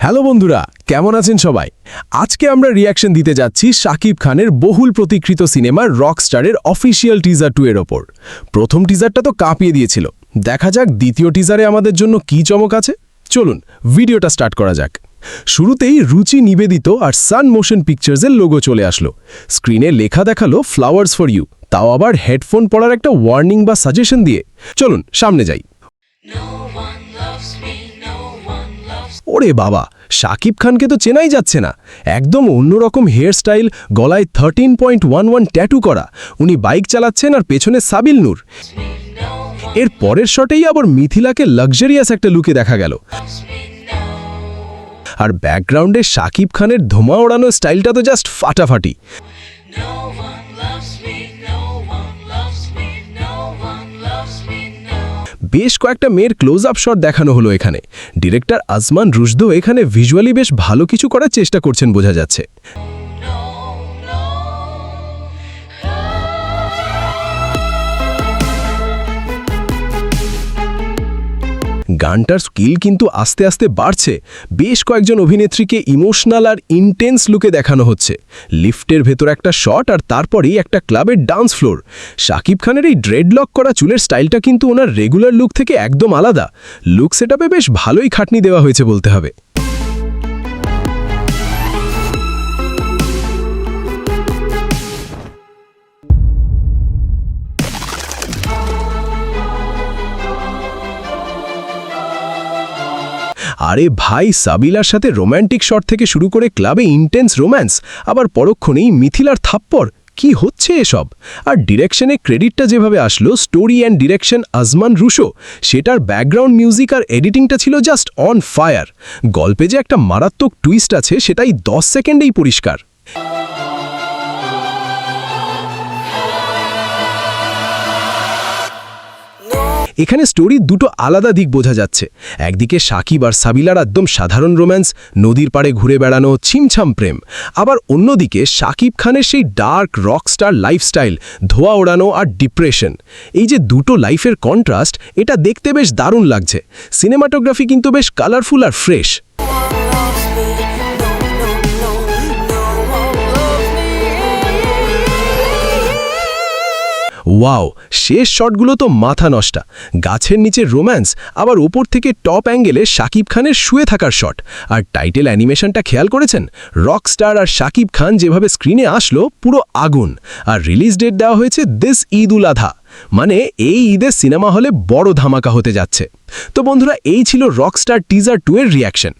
Hello বন্ধুরা, কেমন আছেন সবাই? আজকে আমরা রিঅ্যাকশন দিতে যাচ্ছি শাকিব খানের বহুল প্রতীক্ষিত সিনেমা রকস্টারের অফিসিয়াল টিজার 2 এর ওপর। প্রথম টিজারটা তো কাঁপিয়ে দিয়েছিল। দেখা যাক দ্বিতীয় টিজারে আমাদের জন্য কী চমক আছে। চলুন ভিডিওটা স্টার্ট করা যাক। শুরুতেই রুচি নিবেদিত আর সান মোশন পিকচার্সের লোগো চলে আসলো। স্ক্রিনে লেখা দেখালো ফ্লাওয়ার্স ফর ইউ, তাও আবার হেডফোন পড়ার একটা ওয়ার্নিং বা সাজেশন দিয়ে। চলুন সামনে যাই। ওরে বাবা, শাকিব খানকে তো চেনাই যাচ্ছে না। একদম অন্যরকম হেয়ার স্টাইল, গলায় 13.11 ট্যাটু করা। উনি বাইক চালাচ্ছেন আর পেছনে সাবিল নূর। এর পরের শটেই আবার মিথিলাকে লাক্সারিয়াস একটা লুকে দেখা গেল। আর ব্যাকগ্রাউন্ডে শাকিব খানের ধোঁয়া ওড়ানো স্টাইলটা তো জাস্ট ফাটাফাটি। বেশ কয়েকটা মেয়ের ক্লোজ আপ শট দেখানো হলো এখানে। ডিরেক্টর আজমান রুশদো এখানে ভিজুয়ালি বেশ ভালো কিছু করার চেষ্টা করছেন বোঝা যাচ্ছে। গানটার স্কিল কিন্তু আস্তে আস্তে বাড়ছে। বেশ কয়েকজন অভিনেত্রীকে ইমোশনাল আর ইন্টেন্স লুকে দেখানো হচ্ছে। লিফটের ভেতর একটা শট আর তারপরেই একটা ক্লাবের ডান্স ফ্লোর। শাকিব খানের এই ড্রেডলক করা চুলের স্টাইলটা কিন্তু ওনার রেগুলার লুক থেকে একদম আলাদা। লুক সেটআপে বেশ ভালোই খাটনি দেওয়া হয়েছে বলতে হবে। আরে ভাই, সাবিলার সাথে রোম্যান্টিক শট থেকে শুরু করে ক্লাবে ইন্টেন্স রোম্যান্স, আবার পরক্ষণেই মিথিলার থাপ্পড়। কি হচ্ছে এসব? আর ডিরেকশনে ক্রেডিটটা যেভাবে আসলো, story and direction Azman Rusho, সেটার ব্যাকগ্রাউন্ড মিউজিক আর এডিটিংটা ছিল জাস্ট অন ফায়ার। গল্পে যে একটা মারাত্মক টুইস্ট আছে সেটাই 10 সেকেন্ডেই পরিষ্কার। এখানে স্টোরির দুটো আলাদা দিক বোঝা যাচ্ছে। একদিকে শাকিব আর সাবিলার একদম সাধারণ রোম্যান্স, নদীর পাড়ে ঘুরে বেড়ানো, ছিমছাম প্রেম। আবার অন্যদিকে শাকিব খানের সেই ডার্ক রকস্টার লাইফস্টাইল, ধোয়া ওড়ানো আর ডিপ্রেশন। এই যে দুটো লাইফের কন্ট্রাস্ট, এটা দেখতে বেশ দারুণ লাগছে। সিনেমাটোগ্রাফি কিন্তু বেশ কালারফুল আর ফ্রেশ। ওয়াও, শেষ শটগুলো তো মাথা নষ্টা। গাছের নিচে রোম্যান্স, আবার ওপর থেকে টপ অ্যাঙ্গেলে শাকিব খানের শুয়ে থাকার শট। আর টাইটেল অ্যানিমেশনটা খেয়াল করেছেন? রকস্টার আর শাকিব খান যেভাবে স্ক্রিনে আসলো, পুরো আগুন। আর রিলিজ ডেট দেওয়া হয়েছে দিস ঈদ উল আধা, মানে এই ঈদে সিনেমা হলে বড় ধামাকা হতে যাচ্ছে। তো বন্ধুরা, এই ছিল রকস্টার টিজার 2 এর রিঅ্যাকশন।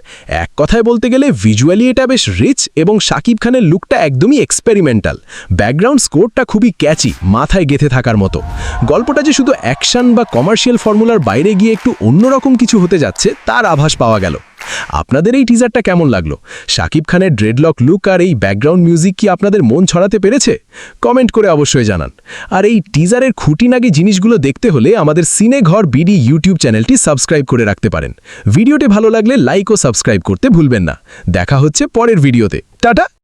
এক কথায় বলতে গেলে ভিজুয়ালি এটা বেশ রিচ এবং শাকিব খানের লুকটা একদমই এক্সপেরিমেন্টাল। ব্যাকগ্রাউন্ড স্কোরটা খুবই ক্যাচি, মাথায় গেঁথে থাকার মতো। গল্পটা যে শুধু অ্যাকশন বা কমার্শিয়াল ফর্মুলার বাইরে গিয়ে একটু অন্যরকম কিছু হতে যাচ্ছে তার আভাস পাওয়া গেল। আপনাদের এই টিজারটা কেমন লাগলো? শাকিব খানের ড্রেডলক লুক আর এই ব্যাকগ্রাউন্ড মিউজিক কি আপনাদের মন ছড়াতে পেরেছে? কমেন্ট করে অবশ্যই জানান। আর এই টিজারের খুঁটিনাটি জিনিসগুলো দেখতে হলে আমাদের সিনেঘর বিডি ইউটিউব চ্যানেলটি সাবস্ক্রাইব করে রাখতে পারেন। ভিডিওটি ভালো লাগলে লাইক ও সাবস্ক্রাইব করতে ভুলবেন না। দেখা হচ্ছে পরের ভিডিওতে। টাটা।